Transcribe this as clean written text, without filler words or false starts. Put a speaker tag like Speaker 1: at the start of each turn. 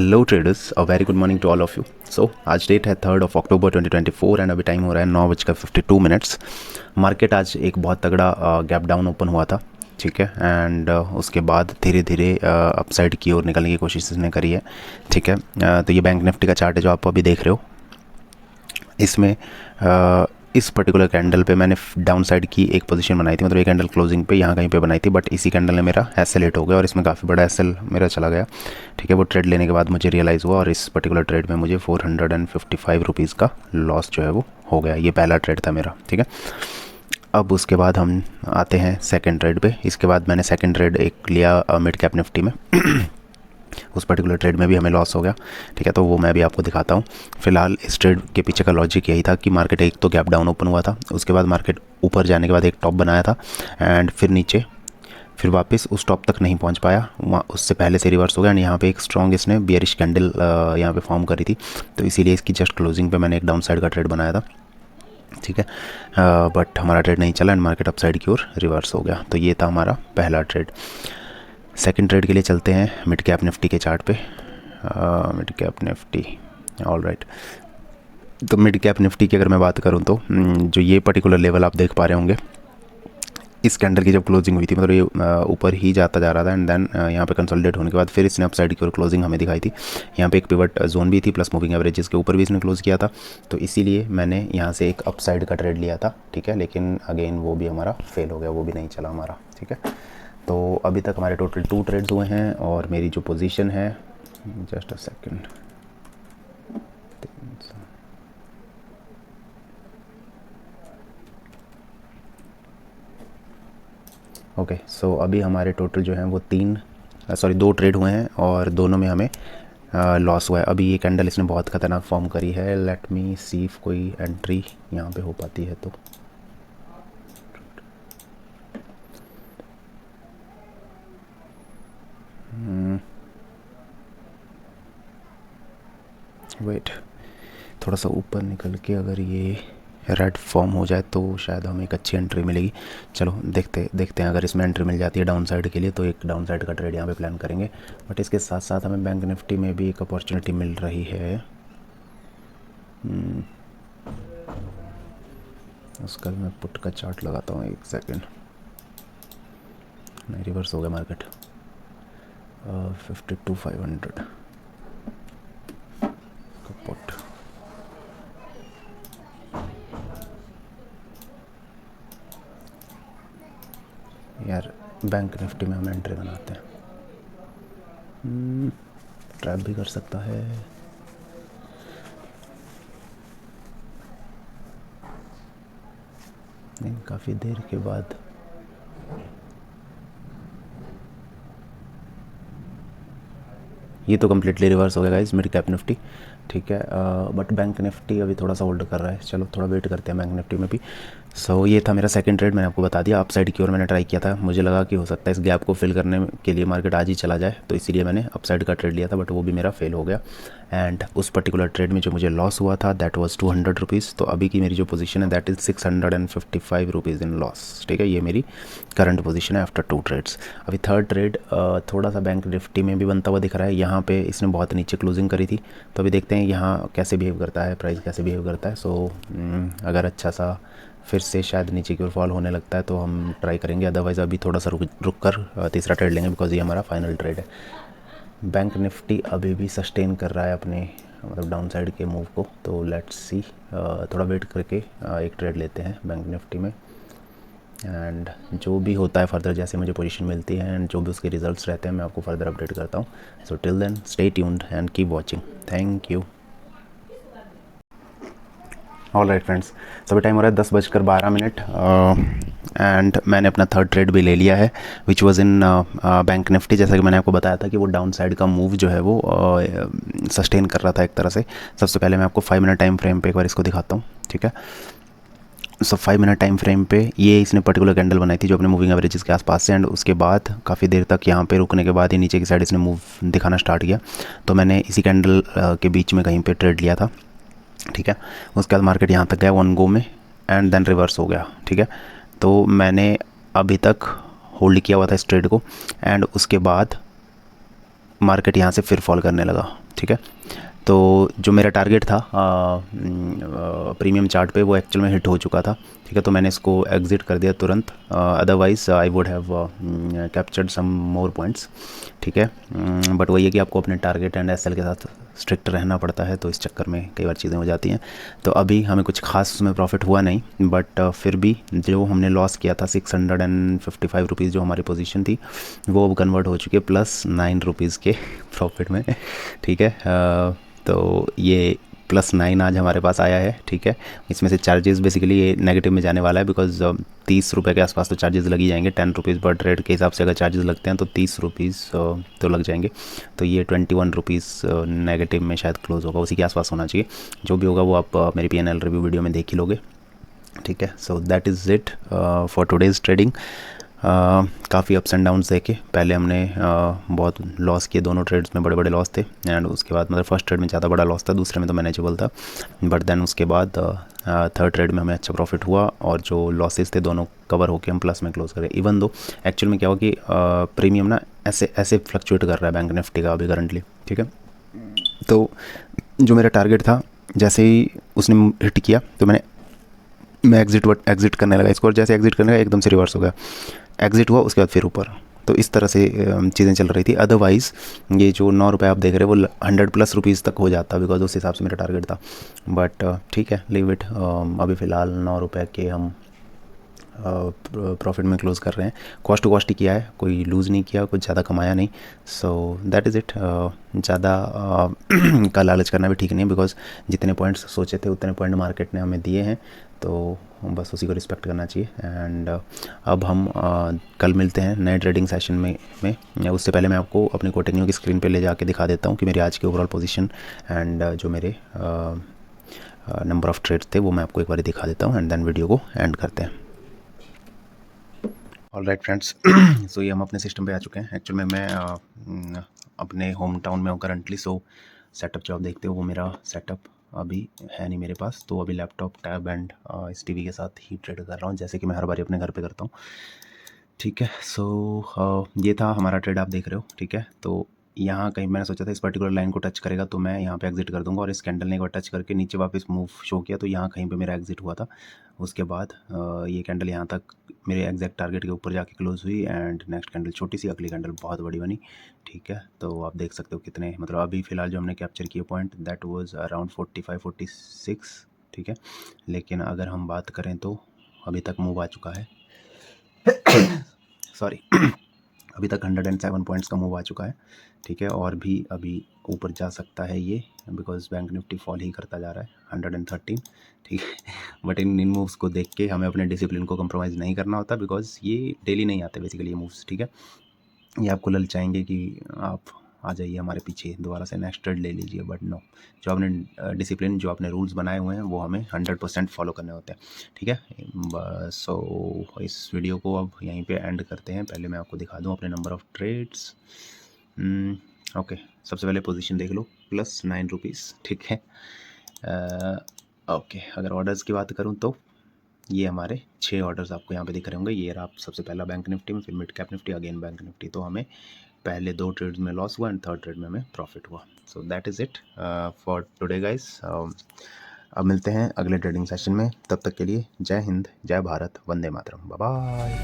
Speaker 1: Hello traders, a very good morning to all of you. So आज date है 3 अक्टूबर 2024 and अभी time हो रहा है 9:52। मार्केट आज एक बहुत तगड़ा गैप डाउन ओपन हुआ था, ठीक है। एंड उसके बाद धीरे धीरे अपसाइड की ओर निकलने की कोशिश इसने करी है, ठीक है। तो ये बैंक निफ्टी का चार्ट है जो आप अभी देख रहे हो। इसमें इस पर्टिकुलर कैंडल पे मैंने डाउन साइड की एक पोजीशन बनाई थी, मतलब एक कैंडल क्लोजिंग पे यहाँ कहीं पे बनाई थी, बट इसी कैंडल ने मेरा एसएल हिट हो गया और इसमें काफ़ी बड़ा एसएल मेरा चला गया, ठीक है। वो ट्रेड लेने के बाद मुझे रियलाइज़ हुआ और इस पर्टिकुलर ट्रेड में मुझे 455 रुपीज़ का लॉस जो है वो हो गया। ये पहला ट्रेड था मेरा, ठीक है। अब उसके बाद हम आते हैं सेकेंड ट्रेड पे। इसके बाद मैंने सेकेंड ट्रेड एक लिया मिड कैप निफ्टी में उस पर्टिकुलर ट्रेड में भी हमें लॉस हो गया, ठीक है। तो वो मैं भी आपको दिखाता हूँ। फिलहाल इस ट्रेड के पीछे का लॉजिक यही था कि मार्केट एक तो गैप डाउन ओपन हुआ था, उसके बाद मार्केट ऊपर जाने के बाद एक टॉप बनाया था एंड फिर नीचे, फिर वापस उस टॉप तक नहीं पहुंच पाया, वहाँ उससे पहले से रिवर्स हो गया एंड यहाँ पे एक स्ट्रॉन्ग इसने बियरिश कैंडल यहाँ पे फॉर्म करी थी, तो इसीलिए इसकी जस्ट क्लोजिंग पे मैंने एक डाउन साइड का ट्रेड बनाया था, ठीक है। बट हमारा ट्रेड नहीं चला एंड मार्केट अप साइड की ओर रिवर्स हो गया। तो ये था हमारा पहला ट्रेड। सेकंड ट्रेड के लिए चलते हैं मिड कैप निफ्टी के चार्ट पे। Mid cap Nifty, all right. तो मिड कैप निफ्टी की अगर मैं बात करूं तो जो ये पर्टिकुलर लेवल आप देख पा रहे होंगे, इस कैंडल की जब क्लोजिंग हुई थी, मतलब ये ऊपर ही जाता जा रहा था एंड देन यहाँ पे कंसोलिडेट होने के बाद फिर इसने अपसाइड की ओर क्लोजिंग हमें दिखाई थी। यहाँ पे एक पिवट जोन भी थी प्लस मूविंग एवरेजेस के ऊपर भी इसने क्लोज किया था, तो इसीलिए मैंने यहाँ से एक अपसाइड का ट्रेड लिया था, ठीक है। लेकिन अगेन वो भी हमारा फेल हो गया, वो भी नहीं चला हमारा, ठीक है। तो अभी तक हमारे टोटल 2 ट्रेड्स हुए हैं और मेरी जो पोजीशन है, जस्ट अ सेकंड, ओके। सो अभी हमारे टोटल जो हैं वो 2 ट्रेड हुए हैं और दोनों में हमें लॉस हुआ है। अभी ये कैंडल इसने बहुत ख़तरनाक फॉर्म करी है। लेट मी सी इफ कोई एंट्री यहाँ पे हो पाती है तो। वेट, थोड़ा सा ऊपर निकल के अगर ये रेड फॉर्म हो जाए तो शायद हमें एक अच्छी एंट्री मिलेगी। चलो देखते हैं, अगर इसमें एंट्री मिल जाती है डाउन साइड के लिए तो एक डाउन साइड का ट्रेड यहाँ पे प्लान करेंगे। बट इसके साथ साथ हमें बैंक निफ्टी में भी एक अपॉर्चुनिटी मिल रही है। उसका भी मैं पुट का चार्ट लगाता हूँ, एक सेकेंड। नहीं, रिवर्स हो गया मार्केट। 52,500 का पुट। यार बैंक निफ्टी में हम एंट्री बनाते हैं, ट्रैप भी कर सकता है। नहीं, काफ़ी देर के बाद ये तो कम्प्लीटली रिवर्स हो गया गाइस मिड कैप निफ्टी, ठीक है। बट बैंक निफ्टी अभी थोड़ा सा होल्ड कर रहा है, चलो थोड़ा वेट करते हैं बैंक निफ्टी में भी। सो ये था मेरा सेकंड ट्रेड, मैंने आपको बता दिया। अप साइड की ओर मैंने ट्राई किया था, मुझे लगा कि हो सकता है इस गैप को फिल करने के लिए मार्केट आज ही चला जाए, तो इसीलिए मैंने अप साइड का ट्रेड लिया था, बट वो भी मेरा फेल हो गया। एंड उस पर्टिकुलर ट्रेड में जो मुझे लॉस हुआ था दैट वाज 200 रुपीज़। तो अभी की मेरी जो पोजीशन है that is 655 rupees in loss, ठीक है। ये मेरी करंट पोजीशन है आफ्टर 2 ट्रेड्स। अभी थर्ड ट्रेड थोड़ा सा बैंक निफ्टी में भी बनता हुआ दिख रहा है। यहाँ पे इसने बहुत नीचे क्लोजिंग करी थी, तो अभी देखते हैं यहाँ कैसे बिहेव करता है, प्राइस कैसे बिहेव करता है। सो अगर अच्छा सा फिर से शायद नीचे की ओर फॉल होने लगता है तो हम ट्राई करेंगे, अदरवाइज़ अभी थोड़ा सा रुक कर तीसरा ट्रेड लेंगे, बिकॉज ये हमारा फाइनल ट्रेड है। बैंक निफ्टी अभी भी सस्टेन कर रहा है अपने मतलब डाउन साइड के मूव को, तो लेट्स सी, थोड़ा वेट करके एक ट्रेड लेते हैं बैंक निफ्टी में। एंड जो भी होता है फर्दर, जैसे मुझे पोजीशन मिलती है एंड जो भी उसके रिजल्ट्स रहते हैं, मैं आपको फर्दर अपडेट करता हूँ। So till then stay tuned and keep watching. Thank you. All right friends, तो अभी टाइम हो रहा है 10:12 एंड मैंने अपना थर्ड ट्रेड भी ले लिया है, which was in bank Nifty. जैसा कि मैंने आपको बताया था कि वो डाउन साइड का मूव जो है वो सस्टेन कर रहा था एक तरह से। सबसे पहले मैं आपको 5 मिनट टाइम फ्रेम पे एक बार इसको दिखाता हूँ, ठीक है। सो 5 मिनट टाइम फ्रेम पे ये इसने पर्टिकुलर कैंडल बनाई थी जो अपने मूविंग एवरेजेस के आसपास से, एंड उसके बाद काफ़ी देर तक यहाँ पे रुकने के बाद ये नीचे की साइड इसने मूव दिखाना स्टार्ट किया, तो मैंने इसी कैंडल के बीच में कहीं पे ट्रेड लिया था, ठीक है। उसके बाद मार्केट यहाँ तक गया वन गो में एंड देन रिवर्स हो गया, ठीक है। तो मैंने अभी तक होल्ड किया हुआ था इस ट्रेड को एंड उसके बाद मार्केट यहाँ से फिर फॉल करने लगा, ठीक है। तो जो मेरा टारगेट था प्रीमियम चार्ट पे वो एक्चुअल में हिट हो चुका था, ठीक है। तो मैंने इसको एग्ज़िट कर दिया तुरंत, otherwise I would have captured some more points, ठीक है। बट वही है कि आपको अपने टारगेट एंड एसएल के साथ स्ट्रिक्ट रहना पड़ता है, तो इस चक्कर में कई बार चीज़ें हो जाती हैं। तो अभी हमें कुछ खास उसमें प्रॉफिट हुआ नहीं, बट फिर भी जो हमने लॉस किया था 655 रुपीज़ जो हमारी पोजीशन थी वो अब कन्वर्ट हो चुकी है +9 रुपीज़ के प्रॉफिट में, ठीक है। तो ये +9 आज हमारे पास आया है, ठीक है। इसमें से चार्जेस बेसिकली ये नेगेटिव में जाने वाला है, बिकॉज 30 रुपये के आसपास तो चार्जेस लग ही जाएंगे। 10 रुपीज़ पर ट्रेड के हिसाब से अगर चार्जेस लगते हैं तो 30 रुपीज़ तो लग जाएंगे। तो ये 21 रुपीज़ नेगेटिव में शायद क्लोज होगा, उसी के आसपास होना चाहिए। जो भी होगा वो आप मेरी PNL रिव्यू वीडियो में देख ही लोगे, ठीक है। So that is it for today's trading. काफ़ी अप्स एंड डाउन्स देखे। पहले हमने बहुत लॉस किए, दोनों ट्रेड्स में बड़े बड़े लॉस थे, एंड उसके बाद मतलब फर्स्ट ट्रेड में ज़्यादा बड़ा लॉस था, दूसरे में तो मैनेजेबल था। बट देन उसके बाद थर्ड ट्रेड में हमें अच्छा प्रॉफिट हुआ, और जो लॉसेस थे दोनों कवर होकर हम प्लस में क्लोज करें। इवन दो एक्चुअल में क्या हुआ कि प्रीमियम ना ऐसे ऐसे फ्लक्चुएट कर रहा है बैंक निफ्टी का अभी करंटली, ठीक है। तो जो मेरा टारगेट था जैसे ही उसने हिट किया तो मैं एग्जिट करने लगा इसको, और जैसे एग्जिट करने लगा एकदम से रिवर्स हो गया, एग्जिट हुआ उसके बाद फिर ऊपर। तो इस तरह से चीज़ें चल रही थी। अदरवाइज़ ये जो 9 रुपये आप देख रहे हैं वो 100+ रुपीज़ तक हो जाता, बिकॉज उस हिसाब से मेरा टारगेट था। बट ठीक है, लीव इट। अभी फ़िलहाल 9 रुपये के हम प्रॉफिट में क्लोज़ कर रहे हैं। कॉस्ट टू कॉस्ट ही किया है, कोई लूज़ नहीं किया, कुछ ज़्यादा कमाया नहीं। So that is it. ज़्यादा का लालच करना भी ठीक नहीं है, बिकॉज जितने पॉइंट्स सोचे थे उतने पॉइंट मार्केट ने हमें दिए हैं, तो बस उसी को रिस्पेक्ट करना चाहिए। एंड अब हम कल मिलते हैं नए ट्रेडिंग सेशन में। उससे पहले मैं आपको अपनी कोटिंग की स्क्रीन पे ले जाके दिखा देता हूँ कि मेरे आज के ओवरऑल पोजीशन एंड जो मेरे नंबर ऑफ़ ट्रेड्स थे वो मैं आपको एक बार दिखा देता हूँ, एंड देन वीडियो को एंड करते हैं। ऑल राइट फ्रेंड्स, सो ये हम अपने सिस्टम पे आ चुके हैं। एक्चुअल में मैं अपने होम टाउन में हूँ करंटली। सो सेटअप जो आप देखते हो वो मेरा सेटअप अभी है नहीं मेरे पास, तो अभी लैपटॉप टैब एंड इस टीवी के साथ ही ट्रेड कर रहा हूँ, जैसे कि मैं हर बार अपने घर पे करता हूँ, ठीक है। सो ये था हमारा ट्रेड आप देख रहे हो, ठीक है। तो यहाँ कहीं मैंने सोचा था इस पर्टिकुलर लाइन को टच करेगा तो मैं यहाँ पे एग्जिट कर दूंगा, और इस कैंडल ने एक बार टच करके नीचे वापस मूव शो किया, तो यहाँ कहीं पे मेरा एग्जिट हुआ था। उसके बाद ये कैंडल यहाँ तक मेरे एग्जैक्ट टारगेट के ऊपर जाके क्लोज हुई, एंड नेक्स्ट कैंडल छोटी सी, अगली कैंडल बहुत बड़ी बनी, ठीक है। तो आप देख सकते हो कितने, मतलब अभी फ़िलहाल जो हमने कैप्चर किए पॉइंट दैट वाज अराउंड 45-46, ठीक है। लेकिन अगर हम बात करें तो अभी तक मूव आ चुका है सॉरी अभी तक 107 पॉइंट्स का मूव आ चुका है, ठीक है। और भी अभी ऊपर जा सकता है ये, बिकॉज बैंक निफ्टी फॉल ही करता जा रहा है 113, ठीक है। बट इन मूव्स को देख के हमें अपने डिसिप्लिन को कंप्रोमाइज़ नहीं करना होता, बिकॉज ये डेली नहीं आते बेसिकली ये मूव्स, ठीक है। ये आपको ललचाएंगे कि आप आ जाइए हमारे पीछे, दोबारा से नेक्स्ट ट्रेड ले लीजिए, बट नो, जो आपने डिसिप्लिन, जो आपने रूल्स बनाए हुए हैं वो हमें 100% फॉलो करने होते हैं, ठीक है। बस सो इस वीडियो को अब यहीं पे एंड करते हैं। पहले मैं आपको दिखा दूं अपने नंबर ऑफ़ ट्रेड्स। ओके, सबसे पहले पोजीशन देख लो, +9 रुपीज़, ठीक है। ओके, अगर ऑर्डर्स की बात करूँ तो ये हमारे 6 ऑर्डर्स आपको यहाँ पे दिख रहे होंगे। ये रहा सबसे पहला बैंक निफ्टी में, फिर mid cap Nifty, again bank Nifty. तो हमें पहले 2 ट्रेड्स में लॉस हुआ एंड थर्ड ट्रेड में हमें प्रॉफिट हुआ। So that is it for today guys. अब मिलते हैं अगले ट्रेडिंग सेशन में, तब तक के लिए जय हिंद, जय भारत, वंदे मातरम, बाय बाय।